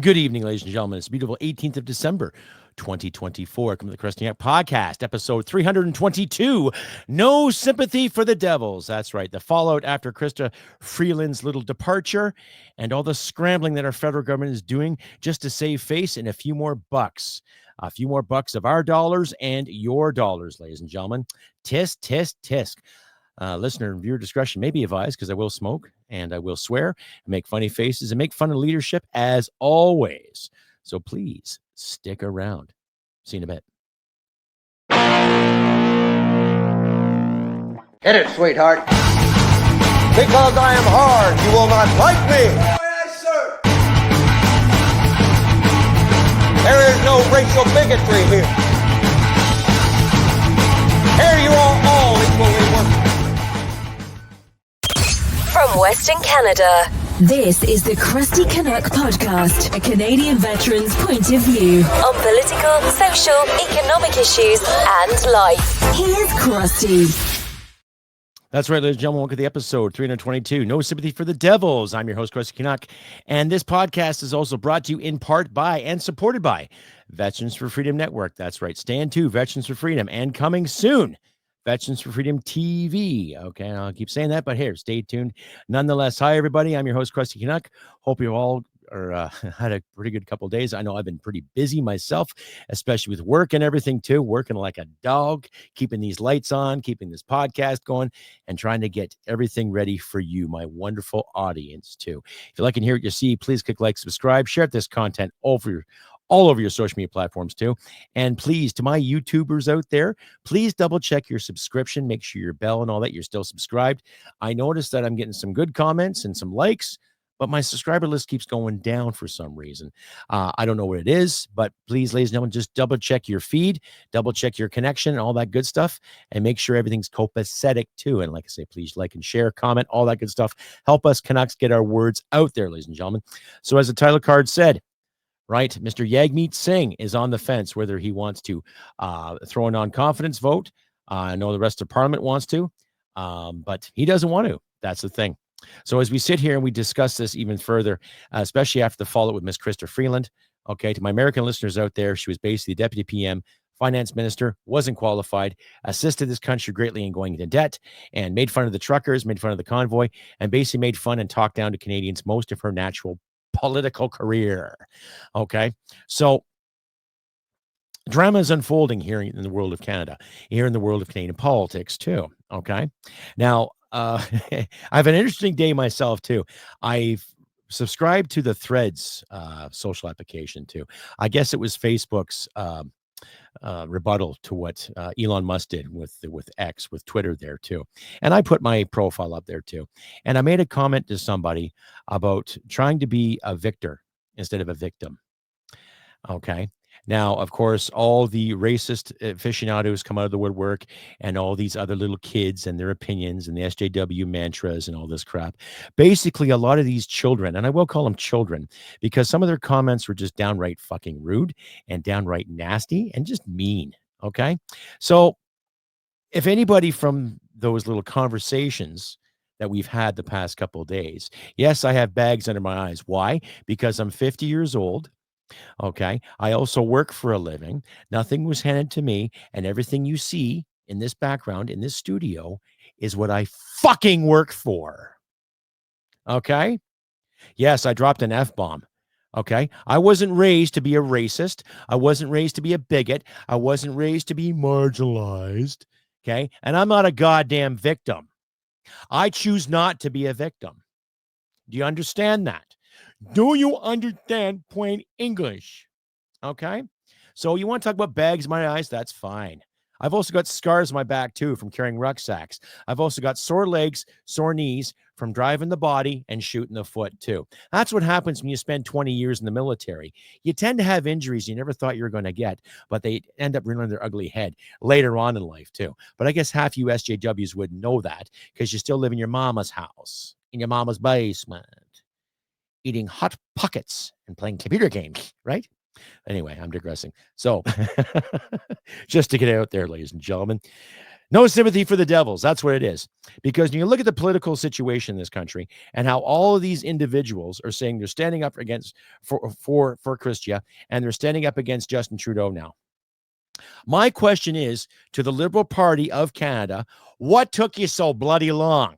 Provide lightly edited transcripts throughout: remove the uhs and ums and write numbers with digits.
Good evening, ladies and gentlemen. It's a beautiful 18th of December, 2024. Come to the Crusty podcast, episode 322. No sympathy for the devils. That's right. The fallout after Krista Freeland's little departure and all the scrambling that our federal government is doing just to save face and a few more bucks. A few more bucks of our dollars and your dollars, ladies and gentlemen. Tisk, tisk, tisk. Listener and viewer discretion may be advised because I will smoke and I will swear and make funny faces and make fun of leadership as always. So please stick around. See you in a bit. Hit it, sweetheart. Because I am hard, you will not like me. Yes, sir. There is no racial bigotry here. Here you are all equally worthy. From Western Canada, this is the Crusty Canuck podcast, a Canadian veteran's point of view on political, social, economic issues, and life. Here's Crusty. That's right, ladies and gentlemen. Welcome to the episode 322. No sympathy for the devils. I'm your host, Crusty Canuck. And this podcast is also brought to you in part by and supported by Veterans for Freedom Network. That's right. Stand to Veterans for Freedom. And coming soon, Veterans for Freedom TV. Okay, I'll keep saying that, but here, stay tuned. Nonetheless, hi, everybody. I'm your host, Crusty Canuck. Hope you all had a pretty good couple of days. I know I've been pretty busy myself, especially with work and everything, too. Working like a dog, keeping these lights on, keeping this podcast going, and trying to get everything ready for you, my wonderful audience, too. If you like and hear what you see, please click like, subscribe, share this content all over your social media platforms too. And please, to my YouTubers out there, please double check your subscription. Make sure your bell and all that, you're still subscribed. I noticed that I'm getting some good comments and some likes, but my subscriber list keeps going down for some reason. I don't know what it is, but please, ladies and gentlemen, just double check your feed, double check your connection and all that good stuff, and make sure everything's copacetic too. And like I say, please like and share, comment, all that good stuff. Help us Canucks get our words out there, ladies and gentlemen. So as the title card said, right, Mr. Jagmeet Singh is on the fence whether he wants to throw a non-confidence vote. I know the rest of Parliament wants to, but he doesn't want to. That's the thing. So as we sit here and we discuss this even further, especially after the fallout with Miss Krista Freeland, okay, to my American listeners out there, she was basically the deputy PM, finance minister, wasn't qualified, assisted this country greatly in going into debt, and made fun of the truckers, made fun of the convoy, and basically made fun and talked down to Canadians most of her natural political career. Okay, so drama is unfolding here in the world of Canada, here in the world of Canadian politics too. Okay, now I have an interesting day myself too. I've subscribed to the Threads social application too. I guess it was Facebook's rebuttal to what Elon Musk did with X, with Twitter there too. And I put my profile up there too. And I made a comment to somebody about trying to be a victor instead of a victim. Okay. Now, of course, all the racist aficionados come out of the woodwork, and all these other little kids and their opinions and the SJW mantras and all this crap. Basically, a lot of these children, and I will call them children, because some of their comments were just downright fucking rude and downright nasty and just mean. Okay. So if anybody from those little conversations that we've had the past couple of days, yes, I have bags under my eyes. Why? Because I'm 50 years old. Okay. I also work for a living. Nothing was handed to me. And everything you see in this background, in this studio, is what I fucking work for. Okay. Yes, I dropped an F-bomb. Okay. I wasn't raised to be a racist. I wasn't raised to be a bigot. I wasn't raised to be marginalized. Okay. And I'm not a goddamn victim. I choose not to be a victim. Do you understand that? Do you understand plain English? Okay. So you want to talk about bags in my eyes? That's fine. I've also got scars on my back too from carrying rucksacks. I've also got sore legs, sore knees from driving the body and shooting the foot too. That's what happens when you spend 20 years in the military. You tend to have injuries you never thought you were going to get, but they end up rearing their ugly head later on in life too. But I guess half you SJWs wouldn't know that because you still live in your mama's house, in your mama's basement, eating hot pockets and playing computer games, right? Anyway, I'm digressing. So just to get out there, ladies and gentlemen. No sympathy for the devils. That's what it is. Because when you look at the political situation in this country and how all of these individuals are saying they're standing up against for Christia, and they're standing up against Justin Trudeau now. My question is to the Liberal Party of Canada, what took you so bloody long?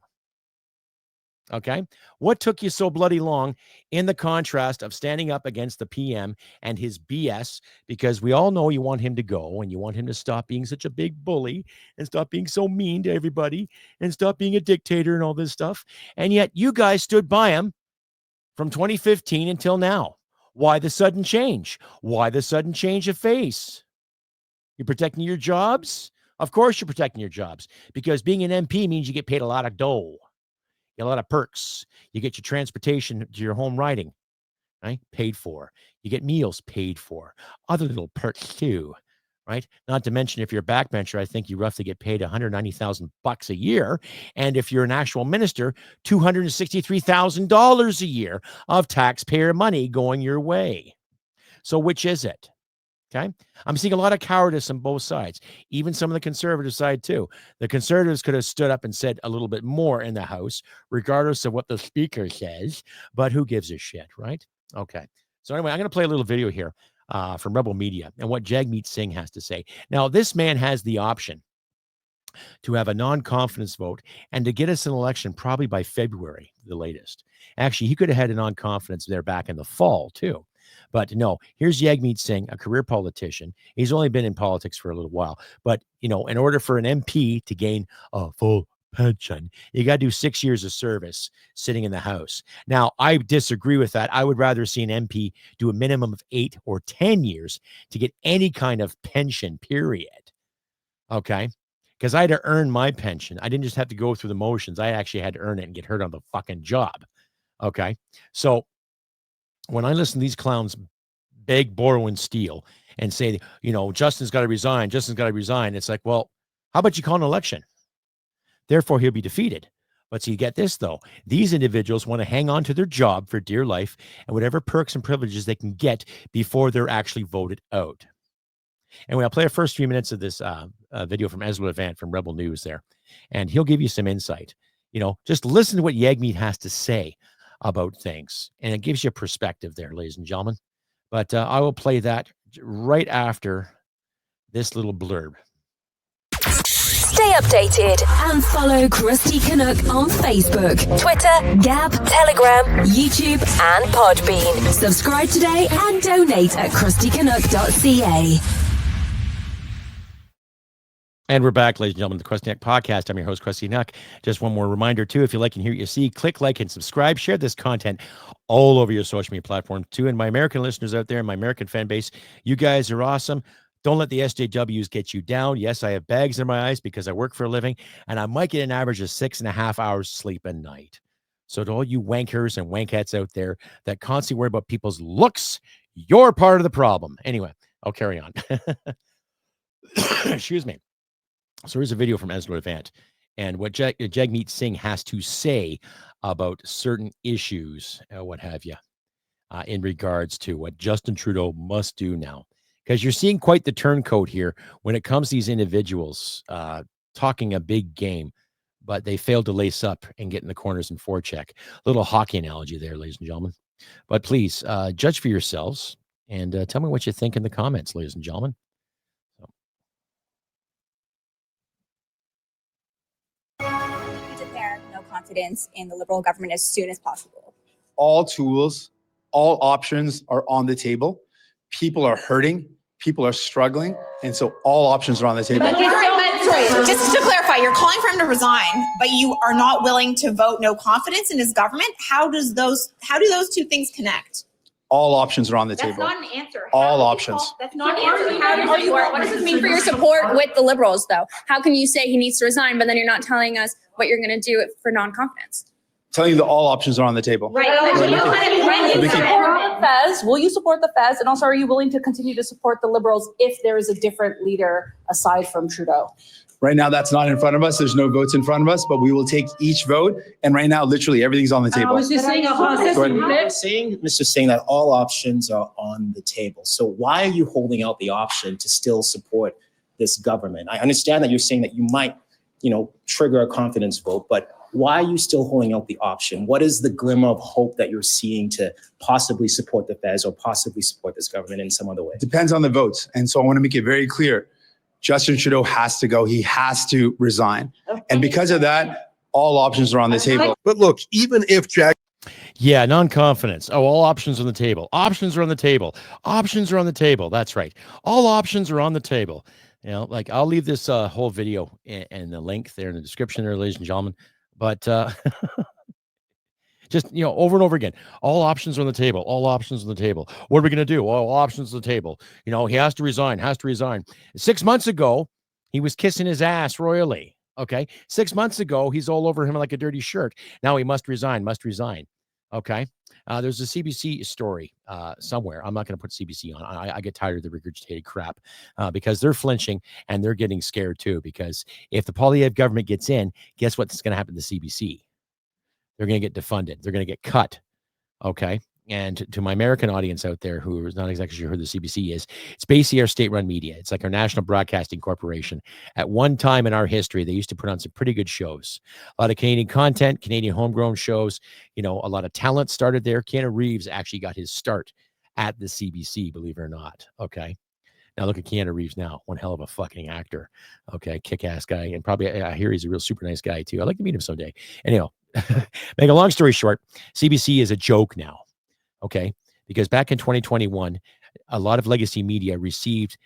Okay. What took you so bloody long in the contrast of standing up against the PM and his BS? Because we all know you want him to go and you want him to stop being such a big bully and stop being so mean to everybody and stop being a dictator and all this stuff. And yet you guys stood by him from 2015 until now. Why the sudden change? Why the sudden change of face? You're protecting your jobs? Of course you're protecting your jobs, because being an MP means you get paid a lot of dough. You get a lot of perks. You get your transportation to your home riding, right? Paid for. You get meals paid for. Other little perks too, right? Not to mention, if you're a backbencher, I think you roughly get paid $190,000 a year. And if you're an actual minister, $263,000 a year of taxpayer money going your way. So which is it? Okay. I'm seeing a lot of cowardice on both sides, even some of the conservative side too. The conservatives could have stood up and said a little bit more in the House, regardless of what the speaker says, but who gives a shit, right? Okay. So anyway, I'm going to play a little video here from Rebel Media and what Jagmeet Singh has to say. Now, this man has the option to have a non-confidence vote and to get us an election probably by February, the latest. Actually, he could have had a non-confidence there back in the fall too. But no, here's Jagmeet Singh, a career politician. He's only been in politics for a little while. But, you know, in order for an MP to gain a full pension, you got to do 6 years of service sitting in the House. Now, I disagree with that. I would rather see an MP do a minimum of 8 or 10 years to get any kind of pension, period. Okay? Because I had to earn my pension. I didn't just have to go through the motions. I actually had to earn it and get hurt on the fucking job. Okay? So when I listen to these clowns beg, borrow, and steal and say, you know, Justin's got to resign, it's like, well, how about you call an election? Therefore, he'll be defeated. But see, get this, though. These individuals want to hang on to their job for dear life and whatever perks and privileges they can get before they're actually voted out. And I'll play the first 3 minutes of this video from Ezra Levant from Rebel News there, and he'll give you some insight. You know, just listen to what Jagmeet has to say about things, and it gives you a perspective there, ladies and gentlemen. But I will play that right after this little blurb. Stay updated and follow Crusty Canuck on Facebook, Twitter, Gab, Telegram, YouTube, and Podbean. Subscribe today and donate at crustycanuck.ca. And we're back, ladies and gentlemen, the Crusty Canuck podcast. I'm your host, Crusty Canuck. Just one more reminder, too, if you like and hear what you see, click like and subscribe. Share this content all over your social media platform, too. And my American listeners out there, my American fan base, you guys are awesome. Don't let the SJWs get you down. Yes, I have bags in my eyes because I work for a living, and I might get an average of 6.5 hours sleep a night. So to all you wankers and wankettes out there that constantly worry about people's looks, you're part of the problem. Anyway, I'll carry on. Excuse me. So here's a video from Ezra Levant and what Jagmeet Singh has to say about certain issues, what have you, in regards to what Justin Trudeau must do now. Because you're seeing quite the turncoat here when it comes to these individuals talking a big game, but they failed to lace up and get in the corners and forecheck. Little hockey analogy there, ladies and gentlemen. But please, judge for yourselves and tell me what you think in the comments, ladies and gentlemen. Declare no confidence in the Liberal government as soon as possible. All tools, all options are on the table. People are hurting. People are struggling. And so all options are on the table. Sorry, just to clarify, you're calling for him to resign, but you are not willing to vote no confidence in his government. How do those two things connect? All options are on the table. That's not an answer. All options. That's not an answer. What does this mean for your support with the Liberals, though? How can you say he needs to resign, but then you're not telling us what you're going to do for non-confidence? Telling you that all options are on the table. Right. Will you support the Fez? And also, are you willing to continue to support the Liberals if there is a different leader aside from Trudeau? Right now, that's not in front of us. There's no votes in front of us, but we will take each vote. And right now, literally everything's on the table. Mr. Singh, that all options are on the table. So why are you holding out the option to still support this government? I understand that you're saying that you might trigger a confidence vote. But why are you still holding out the option? What is the glimmer of hope that you're seeing to possibly support the Feds or possibly support this government in some other way? Depends on the votes. And so I want to make it very clear. Justin Trudeau has to go. He has to resign. And because of that, all options are on the table. But look, even if Yeah, non-confidence. Oh, all options on the table. Options are on the table. Options are on the table. That's right. All options are on the table. Like I'll leave this whole video and the link there in the description there, ladies and gentlemen. But just, over and over again, all options are on the table. All options on the table. What are we going to do? All options on the table. He has to resign, 6 months ago, he was kissing his ass royally. Okay. 6 months ago, he's all over him like a dirty shirt. Now he must resign. Okay. There's a CBC story somewhere. I'm not going to put CBC on. I get tired of the regurgitated crap because they're flinching and they're getting scared too. Because if the Poilievre government gets in, guess what's going to happen to CBC? They're going to get defunded. They're going to get cut. Okay. And to my American audience out there who is not exactly sure who the CBC is, it's basically our state-run media. It's like our National Broadcasting Corporation. At one time in our history, they used to put on some pretty good shows. A lot of Canadian content, Canadian homegrown shows. A lot of talent started there. Keanu Reeves actually got his start at the CBC, believe it or not. Okay. Now look at Keanu Reeves now. One hell of a fucking actor. Okay. Kick-ass guy. And probably I hear he's a real super nice guy too. I'd like to meet him someday. Anyhow, make a long story short, CBC is a joke now. Okay, because back in 2021, a lot of legacy media received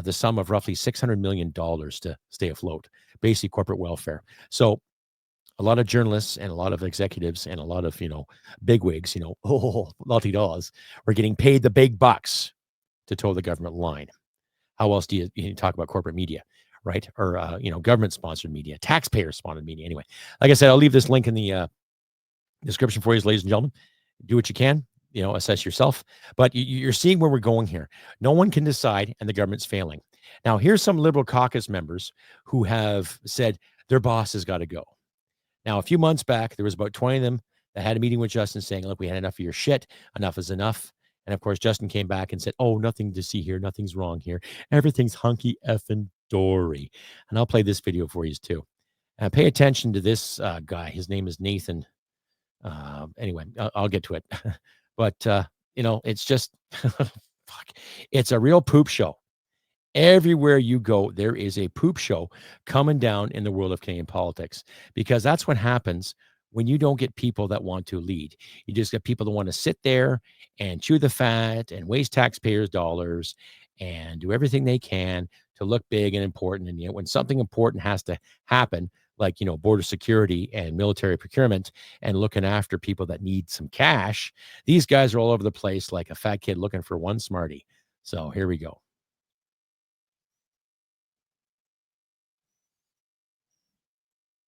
the sum of roughly $600 million to stay afloat, basically corporate welfare. So a lot of journalists and a lot of executives and a lot of, bigwigs, multi-dollars were getting paid the big bucks to toe the government line. How else do you talk about corporate media, right? Or, government-sponsored media, taxpayer-sponsored media. Anyway, like I said, I'll leave this link in the description for you, ladies and gentlemen. Do what you can. Assess yourself, but you're seeing where we're going here. No one can decide and the government's failing. Now, here's some Liberal caucus members who have said their boss has got to go. Now, a few months back, there was about 20 of them that had a meeting with Justin saying, look, we had enough of your shit. Enough is enough. And of course, Justin came back and said, oh, nothing to see here. Nothing's wrong here. Everything's hunky effing dory. And I'll play this video for you too. Pay attention to this guy. His name is Nathan. Anyway, I'll get to it. But, it's just, fuck, it's a real poop show. Everywhere you go, there is a poop show coming down in the world of Canadian politics, because that's what happens when you don't get people that want to lead. You just get people that want to sit there and chew the fat and waste taxpayers' dollars and do everything they can to look big and important. And when something important has to happen, like, border security and military procurement and looking after people that need some cash, these guys are all over the place like a fat kid looking for one Smartie. So here we go.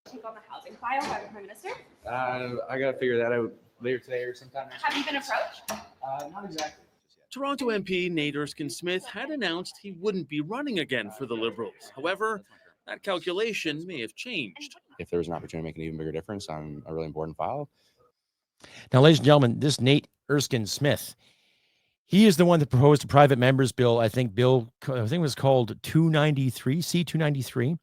Take on the housing file by the Prime Minister? I got to figure that out later today or sometime next Have you been approached? Not exactly. Toronto MP Nate Erskine-Smith had announced he wouldn't be running again for the Liberals. However, that calculation may have changed. If there's an opportunity to make an even bigger difference on a really important file. Now, ladies and gentlemen, this Nate Erskine-Smith, he is the one that proposed a private members bill. I think it was called 293, C-293,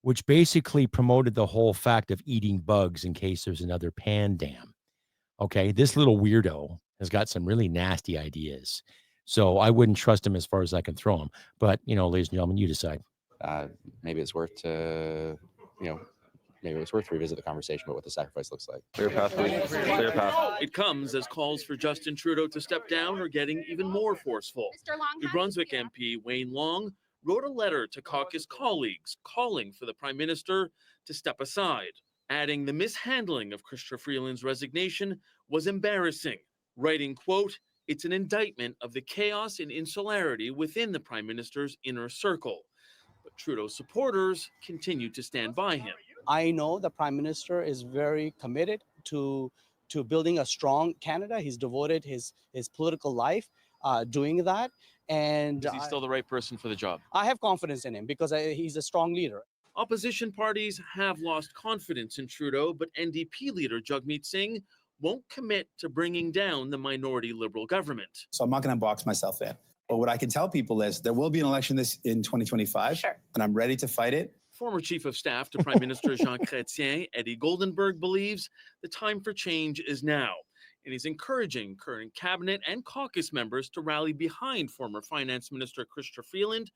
which basically promoted the whole fact of eating bugs in case there's another pan dam. Okay, this little weirdo has got some really nasty ideas. So I wouldn't trust him as far as I can throw him. But, ladies and gentlemen, you decide. Maybe it's worth to, maybe it's worth to revisit the conversation about what the sacrifice looks like. Clear path, please. Clear path. It comes as calls for Justin Trudeau to step down are getting even more forceful. New Brunswick MP Wayne Long wrote a letter to caucus colleagues calling for the Prime Minister to step aside, adding the mishandling of Chrystia Freeland's resignation was embarrassing, writing, quote, "It's an indictment of the chaos and insularity within the Prime Minister's inner circle." But Trudeau's supporters continue to stand by him. I know the Prime Minister is very committed to building a strong Canada. He's devoted his political life doing that. And is he still the right person for the job? I have confidence in him because he's a strong leader. Opposition parties have lost confidence in Trudeau, but NDP leader Jagmeet Singh won't commit to bringing down the minority Liberal government. So I'm not going to box myself in. But what I can tell people is there will be an election in 2025, Sure. and I'm ready to fight it Former Chief of Staff to Prime Minister Jean Chrétien, Eddie Goldenberg, believes the time for change is now, and he's encouraging current cabinet and caucus members to rally behind former Finance Minister Chrystia Freeland,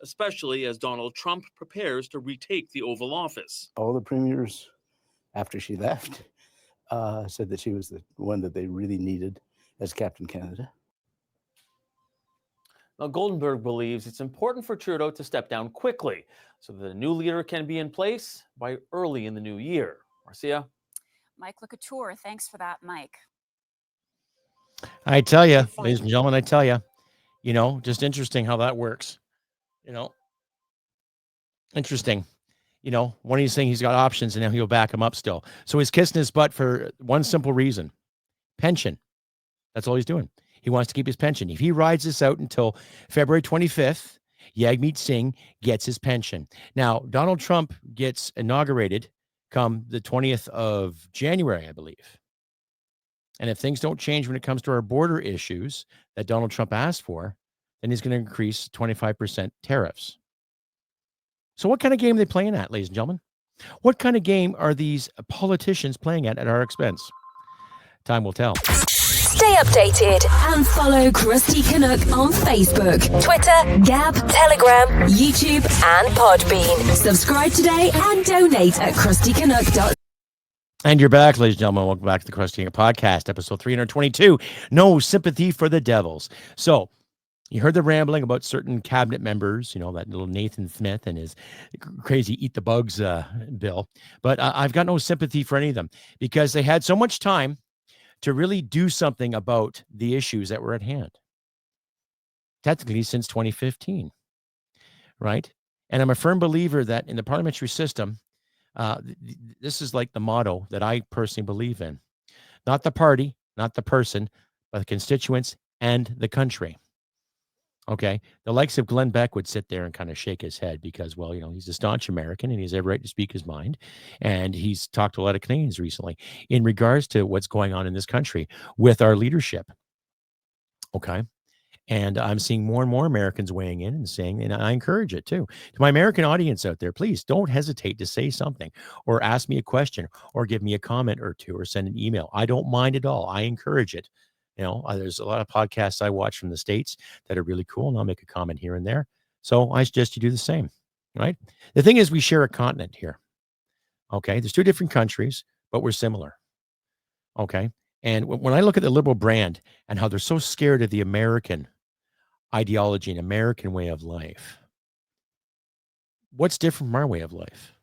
especially as Donald Trump prepares to retake the Oval Office. All the premiers, after she left, said that she was the one that they really needed as Captain Canada. Now, Goldenberg believes it's important for Trudeau to step down quickly so that a new leader can be in place by early in the new year. Marcia? Mike Lecouture, thanks for that, Mike. I tell you, ladies and gentlemen, I tell you, just interesting how that works. Interesting. One he's saying he's got options and now he'll back him up still. So he's kissing his butt for one simple reason: pension. That's all he's doing. He wants to keep his pension. If he rides this out until February 25th, Jagmeet Singh gets his pension. Now, Donald Trump gets inaugurated come the 20th of January, I believe. And if things don't change when it comes to our border issues that Donald Trump asked for, then he's going to increase 25% tariffs. So what kind of game are they playing at, ladies and gentlemen? What kind of game are these politicians playing at our expense? Time will tell. Stay updated and follow Crusty Canuck on Facebook, Twitter, Gab, Telegram, YouTube, and Podbean. Subscribe today and donate at crustycanuck.com. And you're back, ladies and gentlemen. Welcome back to the Crusty Canuck Podcast, episode 322. No sympathy for the devils. So you heard the rambling about certain cabinet members, that little Nathan Smith and his crazy eat the bugs bill. But I've got no sympathy for any of them because they had so much time to really do something about the issues that were at hand. Technically, since 2015, right? And I'm a firm believer that in the parliamentary system, this is like the motto that I personally believe in. Not the party, not the person, but the constituents and the country. Okay. The likes of Glenn Beck would sit there and kind of shake his head because, well, he's a staunch American and he's every right to speak his mind. And he's talked to a lot of Canadians recently in regards to what's going on in this country with our leadership. Okay. And I'm seeing more and more Americans weighing in and saying, and I encourage it too. To my American audience out there, please don't hesitate to say something or ask me a question or give me a comment or two or send an email. I don't mind at all. I encourage it. There's a lot of podcasts I watch from the States that are really cool, and I'll make a comment here and there. So I suggest you do the same, right? The thing is, we share a continent here. Okay. There's two different countries, but we're similar. Okay. And when I look at the liberal brand and how they're so scared of the American ideology and American way of life, what's different from our way of life?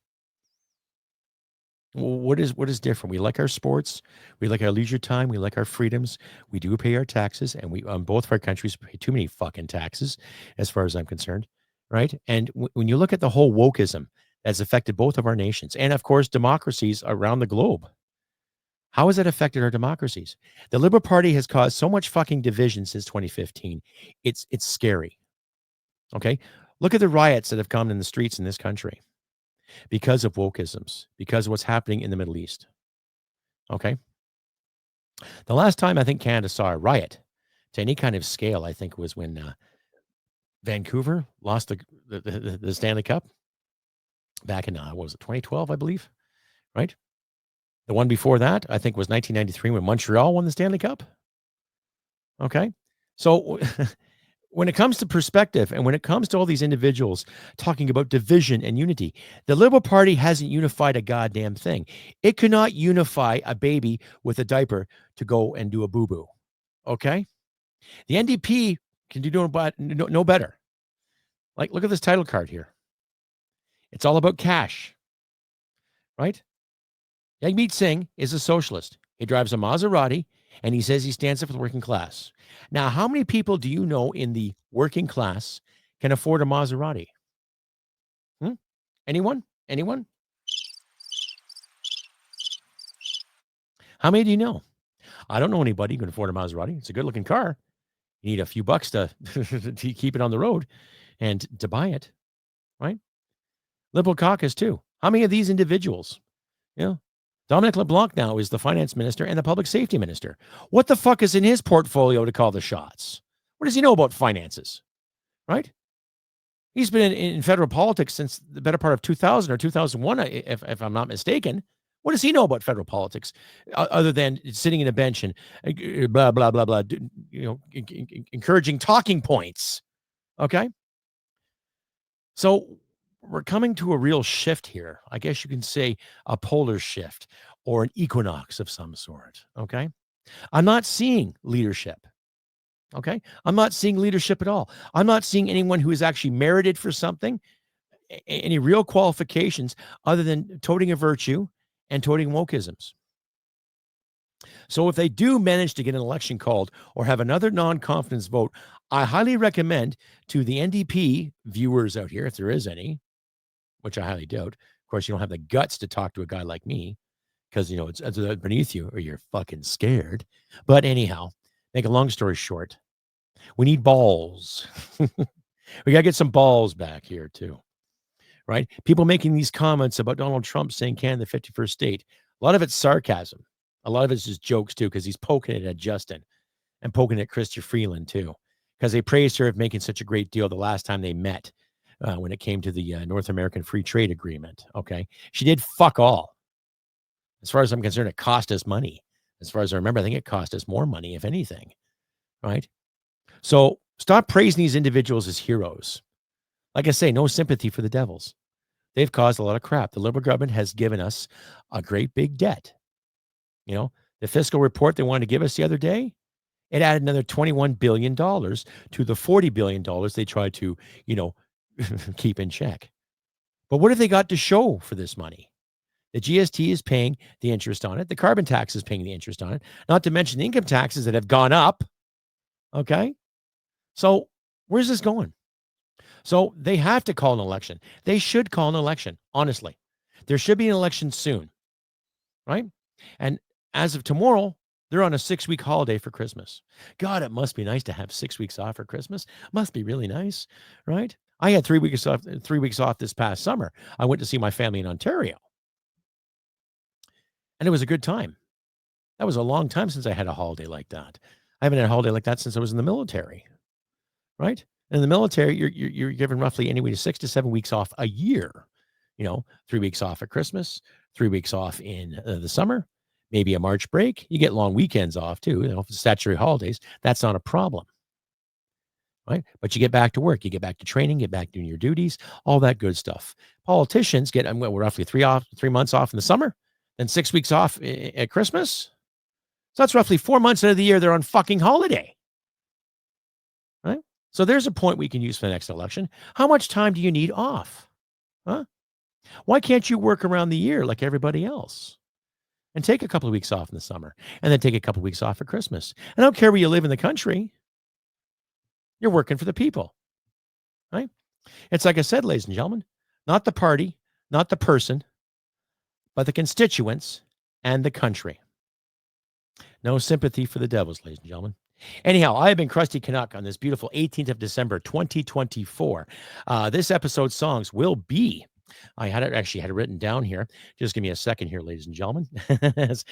What is different? We like our sports. We like our leisure time. We like our freedoms. We do pay our taxes, and we on both of our countries pay too many fucking taxes, as far as I'm concerned, right? And when you look at the whole wokeism that's affected both of our nations, and of course democracies around the globe, how has that affected our democracies? The Liberal Party has caused so much fucking division since 2015. It's scary. Okay, look at the riots that have come in the streets in this country. Because of wokeisms, because of what's happening in the Middle East. Okay. The last time I think Canada saw a riot to any kind of scale, I think was when Vancouver lost the Stanley Cup back in, what was it, 2012, I believe, right? The one before that, I think, was 1993 when Montreal won the Stanley Cup. Okay. So when it comes to perspective and when it comes to all these individuals talking about division and unity, the Liberal Party hasn't unified a goddamn thing. It cannot unify a baby with a diaper to go and do a boo-boo. Okay? The NDP can do no better. Like, look at this title card here. It's all about cash. Right? Jagmeet Singh is a socialist. He drives a Maserati, and he says he stands up for the working class. Now, how many people do you know in the working class can afford a Maserati? Anyone? Anyone? How many do you know? I don't know anybody who can afford a Maserati. It's a good-looking car. You need a few bucks to keep it on the road and to buy it, right? Liberal caucus, too. How many of these individuals, Dominic LeBlanc now is the finance minister and the public safety minister. What the fuck is in his portfolio to call the shots? What does he know about finances? Right? He's been in federal politics since the better part of 2000 or 2001, if I'm not mistaken. What does he know about federal politics other than sitting in a bench and blah, blah, blah, blah, encouraging talking points? Okay. So we're coming to a real shift here. I guess you can say a polar shift or an equinox of some sort. Okay. I'm not seeing leadership. Okay. I'm not seeing leadership at all. I'm not seeing anyone who is actually merited for something, any real qualifications other than toting a virtue and toting wokeisms. So if they do manage to get an election called or have another non-confidence vote, I highly recommend to the NDP viewers out here, if there is any, which I highly doubt. Of course, you don't have the guts to talk to a guy like me because, it's beneath you or you're fucking scared. But anyhow, make a long story short, we need balls. We got to get some balls back here too, right? People making these comments about Donald Trump saying Canada the 51st state. A lot of it's sarcasm. A lot of it's just jokes too, because he's poking it at Justin and poking at Chrystia Freeland too, because they praised her of making such a great deal the last time they met when it came to the North American Free Trade Agreement. Okay. She did fuck all. As far as I'm concerned, it cost us money. As far as I remember, I think it cost us more money, if anything. Right. So stop praising these individuals as heroes. Like I say, no sympathy for the devils. They've caused a lot of crap. The Liberal government has given us a great big debt. The fiscal report they wanted to give us the other day, it added another $21 billion to the $40 billion they tried to, keep in check. But what have they got to show for this money? The GST is paying the interest on it. The carbon tax is paying the interest on it, not to mention the income taxes that have gone up. Okay. So where's this going? So they have to call an election. They should call an election. Honestly, there should be an election soon. Right. And as of tomorrow, they're on a 6-week holiday for Christmas. God, it must be nice to have 6 weeks off for Christmas. Must be really nice. Right. I had 3 weeks off this past summer. I went to see my family in Ontario. And it was a good time. That was a long time since I had a holiday like that. I haven't had a holiday like that since I was in the military, right? In the military, you're given roughly anyway 6 to 7 weeks off a year. 3 weeks off at Christmas, 3 weeks off in the summer, maybe a March break. You get long weekends off too. Statutory holidays. That's not a problem, right? But you get back to work, you get back to training, get back doing your duties, all that good stuff. Politicians get roughly 3 months off in the summer, then 6 weeks off at Christmas. So that's roughly 4 months out of the year they're on fucking holiday. Right? So there's a point we can use for the next election. How much time do you need off? Huh? Why can't you work around the year like everybody else? And take a couple of weeks off in the summer and then take a couple of weeks off for Christmas. I don't care where you live in the country. You're working for the people. Right? It's like I said, ladies and gentlemen, not the party, not the person, but the constituents and the country. No sympathy for the devils, ladies and gentlemen. Anyhow, I have been Crusty Canuck on this beautiful 18th of December, 2024. This episode's songs will be, I had it written down here. Just give me a second here, ladies and gentlemen, as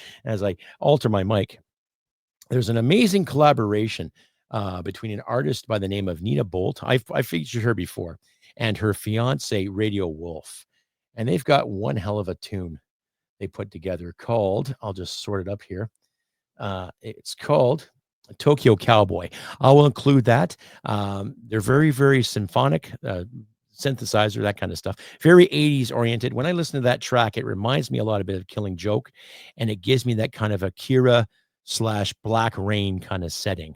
I alter my mic. There's an amazing collaboration between an artist by the name of Nina Bolt. I've featured her before, and her fiance, Radio Wolf. And they've got one hell of a tune they put together called, I'll just sort it up here. It's called Tokyo Cowboy. I will include that. They're very, very symphonic, synthesizer, that kind of stuff. Very 80s oriented. When I listen to that track, it reminds me a lot of bit of Killing Joke, and it gives me that kind of Akira/Black Rain kind of setting,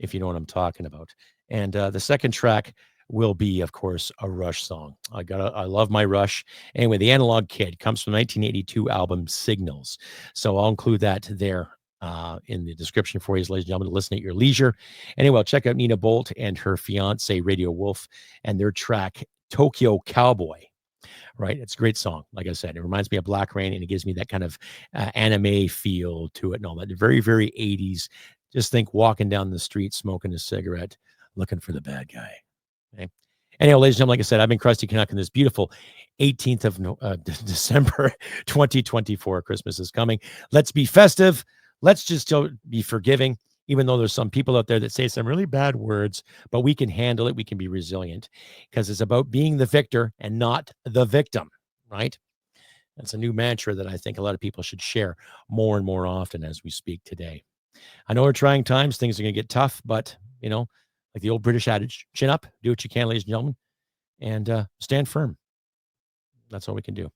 if you know what I'm talking about. And the second track will be, of course, a Rush song. I love my Rush. Anyway, The Analog Kid comes from the 1982 album Signals. So I'll include that there in the description for you, ladies and gentlemen, to listen at your leisure. Anyway, check out Nina Bolt and her fiance, Radio Wolf, and their track, Tokyo Cowboy. Right? It's a great song. Like I said, it reminds me of Black Rain, and it gives me that kind of anime feel to it and all that. Very, very 80s. Just think walking down the street, smoking a cigarette, looking for the bad guy. Okay. Anyhow, ladies and gentlemen, like I said, I've been Crusty Canuck in this beautiful 18th of December, 2024. Christmas is coming. Let's be festive. Let's just be forgiving. even though there's some people out there that say some really bad words, but we can handle it. We can be resilient because it's about being the victor and not the victim, right? That's a new mantra that I think a lot of people should share more and more often as we speak today. I know we're trying times. Things are going to get tough, but, like the old British adage, chin up, do what you can, ladies and gentlemen, and stand firm. That's all we can do.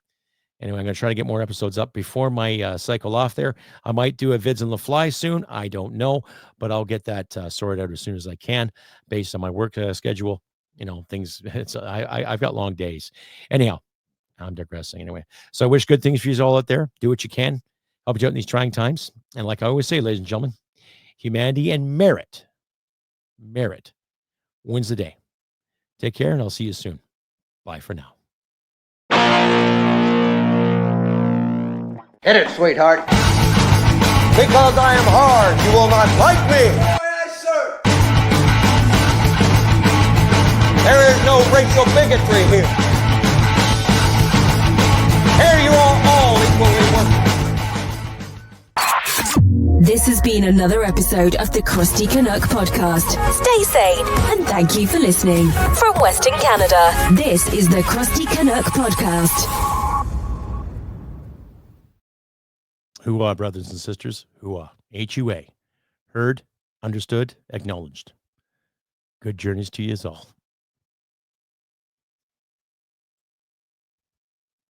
Anyway, I'm going to try to get more episodes up before my cycle off there. I might do a Vids on the fly soon. I don't know, but I'll get that sorted out as soon as I can based on my work schedule. Things, I've got long days. Anyhow, I'm digressing anyway. So I wish good things for you all out there. Do what you can. Help you out in these trying times. And like I always say, ladies and gentlemen, humanity and merit wins the day. Take care, and I'll see you soon. Bye for now. Hit it, sweetheart. Because I am hard, you will not like me. Yes, sir. There is no racial bigotry here. Here you are all equally worthy. This has been another episode of the Crusty Canuck podcast. Stay sane and thank you for listening. From Western Canada, this is the Crusty Canuck podcast. Hooah, brothers and sisters. Hooah. HUA. Heard, understood, acknowledged. Good journeys to you all.